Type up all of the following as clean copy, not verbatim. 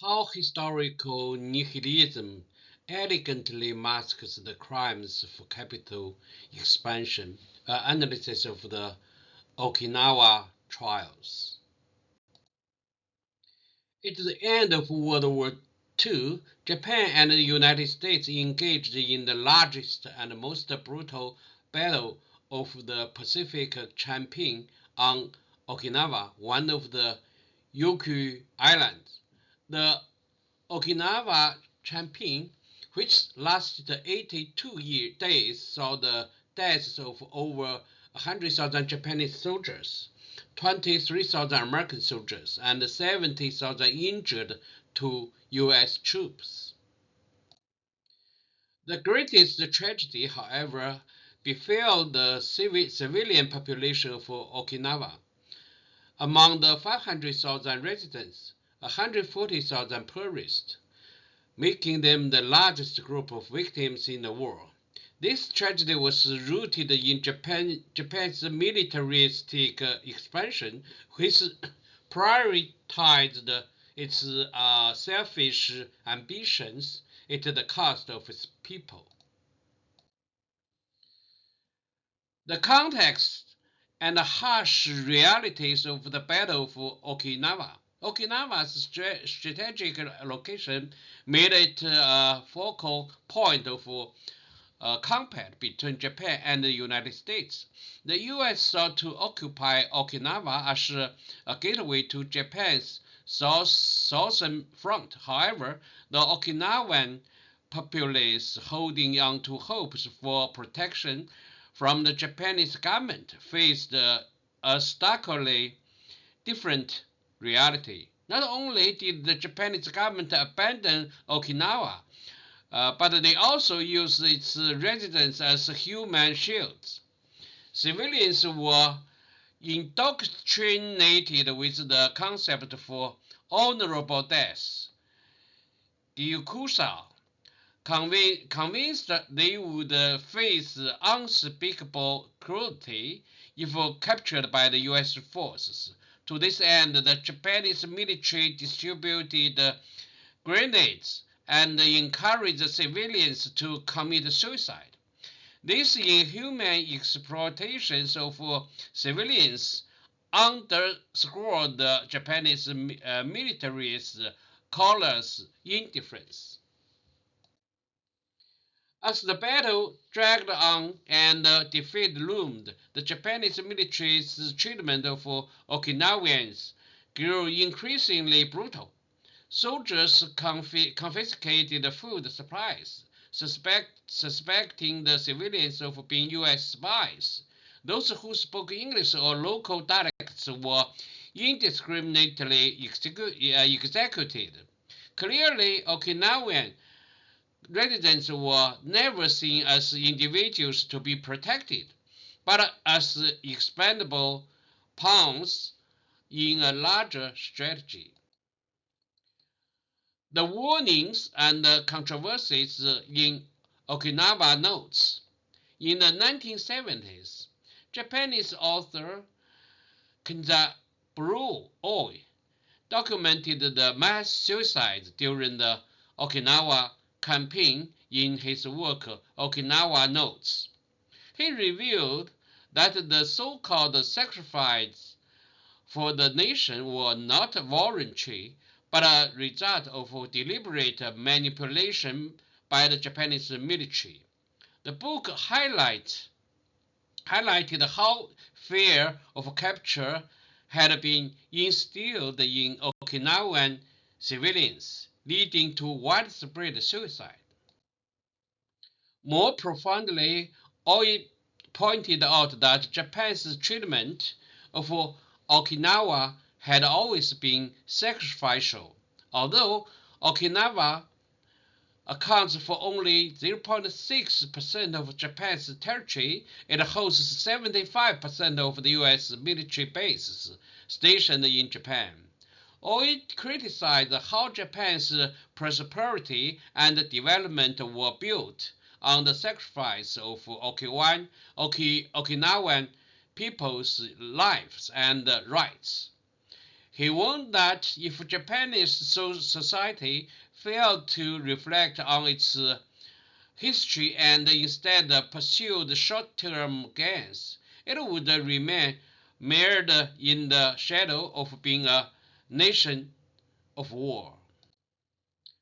How historical nihilism elegantly masks the crimes for capital expansion, analysis of the Okinawa trials. At the end of World War II, Japan and the United States engaged in the largest and most brutal battle of the Pacific, campaign on Okinawa, one of the Ryukyu Islands. The Okinawa campaign, which lasted 82 days, saw the deaths of over 100,000 Japanese soldiers, 23,000 American soldiers, and 70,000 injured to U.S. troops. The greatest tragedy, however, befell the civilian population of Okinawa. Among the 500,000 residents, 140,000 perished, making them the largest group of victims in the war. This tragedy was rooted in Japan's militaristic expansion, which prioritized its selfish ambitions at the cost of its people. The context and the harsh realities of the Battle of Okinawa. Okinawa's strategic location made it a focal point of combat between Japan and the United States. The U.S. sought to occupy Okinawa as a gateway to Japan's southern front. However, the Okinawan populace, holding on to hopes for protection from the Japanese government, faced a starkly different reality. Not only did the Japanese government abandon Okinawa, but they also used its residents as human shields. Civilians were indoctrinated with the concept of honorable death, gyukusha, convinced that they would face unspeakable cruelty if captured by the U.S. forces. To this end, the Japanese military distributed grenades and encouraged civilians to commit suicide. This inhuman exploitation of civilians underscored the Japanese military's callous indifference. As the battle dragged on and defeat loomed, the Japanese military's treatment of Okinawans grew increasingly brutal. Soldiers confiscated food supplies, suspecting the civilians of being U.S. spies. Those who spoke English or local dialects were indiscriminately executed. Clearly, Okinawan residents were never seen as individuals to be protected, but as expendable pawns in a larger strategy. The warnings and controversies in Okinawa notes. In the 1970s, Japanese author Kenzaburo Oi documented the mass suicides during the Okinawa campaign in his work Okinawa Notes. He revealed that the so-called sacrifices for the nation were not voluntary, but a result of deliberate manipulation by the Japanese military. The book highlighted how fear of capture had been instilled in Okinawan civilians, leading to widespread suicide. More profoundly, Oi pointed out that Japan's treatment of Okinawa had always been sacrificial. Although Okinawa accounts for only 0.6% of Japan's territory, it hosts 75% of the U.S. military bases stationed in Japan. Oi criticized how Japan's prosperity and development were built on the sacrifice of Okinawan people's lives and rights. He warned that if Japanese society failed to reflect on its history and instead pursued short-term gains, it would remain mired in the shadow of being a nation of war.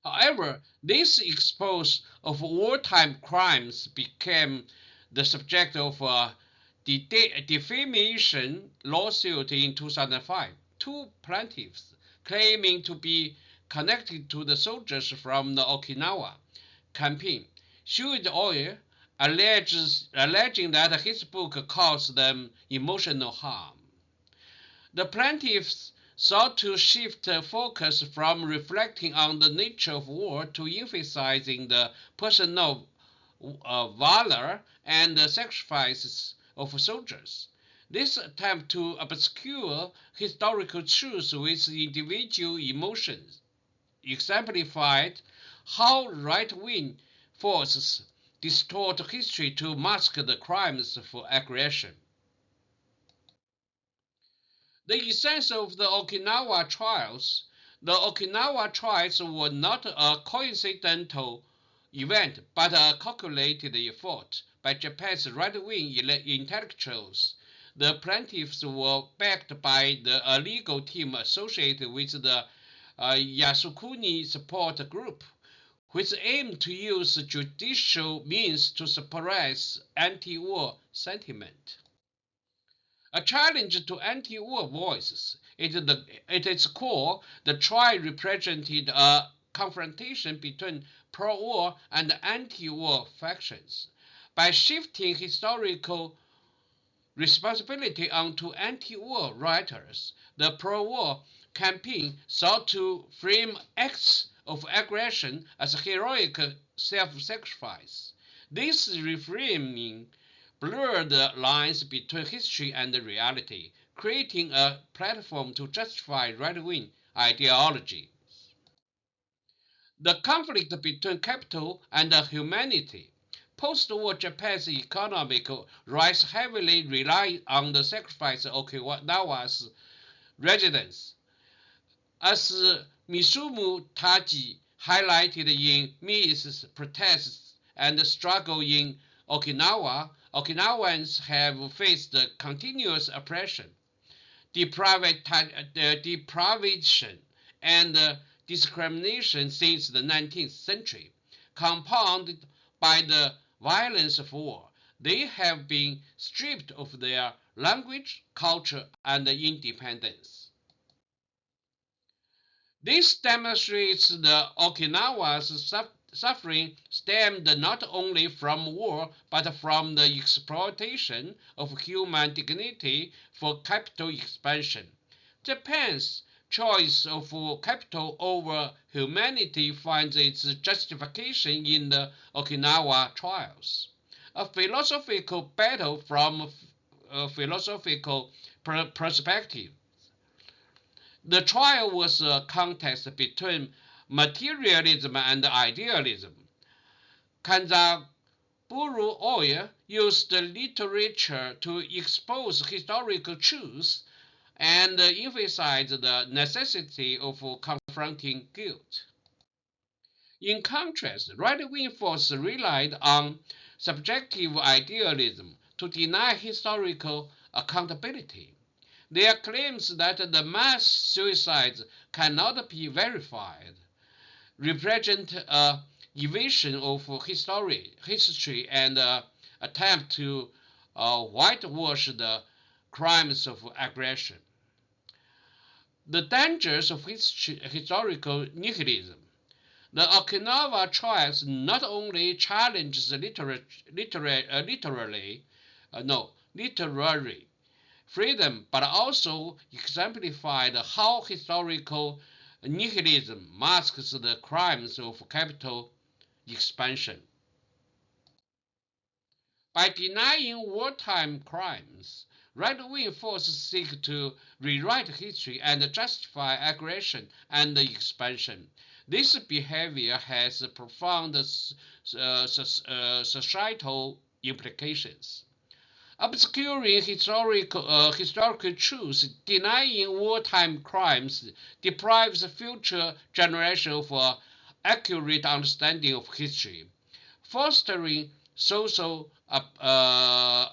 However, this expose of wartime crimes became the subject of a defamation lawsuit in 2005. Two plaintiffs claiming to be connected to the soldiers from the Okinawa campaign sued Oil, alleging that his book caused them emotional harm. The plaintiffs sought to shift focus from reflecting on the nature of war to emphasizing the personal valor and the sacrifices of soldiers. This attempt to obscure historical truths with individual emotions exemplified how right-wing forces distort history to mask the crimes of aggression. The essence of the Okinawa trials. The Okinawa trials were not a coincidental event, but a calculated effort by Japan's right-wing intellectuals. The plaintiffs were backed by a legal team associated with the Yasukuni Support Group, which aimed to use judicial means to suppress anti-war sentiment. A challenge to anti-war voices. At its core, the trial represented a confrontation between pro-war and anti-war factions. By shifting historical responsibility onto anti-war writers, the pro-war campaign sought to frame acts of aggression as heroic self-sacrifice. This reframing blurred the lines between history and reality, creating a platform to justify right-wing ideology. The conflict between capital and humanity. Post-war Japan's economic rise heavily relied on the sacrifice of Okinawa's residents. As Mitsumu Taji highlighted in Mi's protests and struggle in Okinawa, Okinawans have faced continuous oppression, deprivation, and discrimination since the 19th century. Compounded by the violence of war, they have been stripped of their language, culture, and independence. This demonstrates the Okinawa's suffering stemmed not only from war but from the exploitation of human dignity for capital expansion. Japan's choice of capital over humanity finds its justification in the Okinawa trials, a philosophical battle from a philosophical perspective. The trial was a contest between materialism and idealism. Kanzaburo Oya used literature to expose historical truths and emphasized the necessity of confronting guilt. In contrast, right-wing forces relied on subjective idealism to deny historical accountability. Their claims that the mass suicides cannot be verified represent an evasion of history and an attempt to whitewash the crimes of aggression. The dangers of historical nihilism. The Okinawa trials not only challenged literary freedom, but also exemplified how historical nihilism masks the crimes of capital expansion. By denying wartime crimes, right-wing forces seek to rewrite history and justify aggression and expansion. This behavior has profound societal implications. obscuring historical truths, denying wartime crimes, deprives future generations of accurate understanding of history, fostering social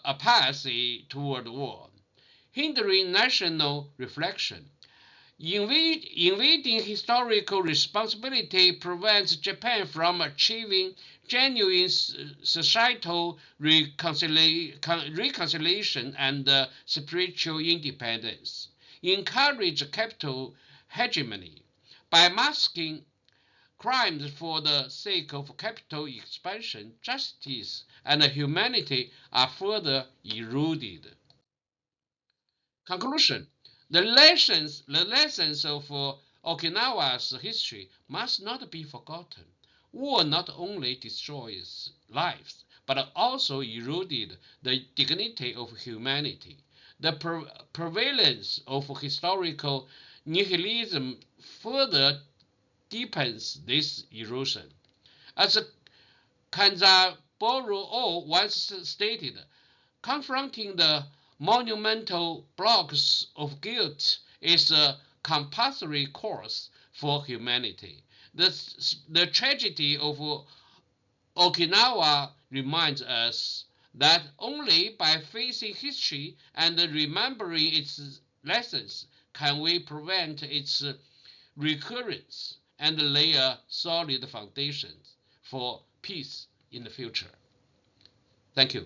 apathy toward war, hindering national reflection. Invading historical responsibility prevents Japan from achieving genuine societal reconciliation and spiritual independence. Encourage capital hegemony by masking crimes for the sake of capital expansion. Justice and humanity are further eroded. Conclusion: the lessons of Okinawa's history must not be forgotten. War not only destroys lives, but also eroded the dignity of humanity. The prevalence of historical nihilism further deepens this erosion. As Kanzaburo once stated, confronting the monumental blocks of guilt is a compulsory course for humanity. The tragedy of Okinawa reminds us that only by facing history and remembering its lessons can we prevent its recurrence and lay a solid foundation for peace in the future. Thank you.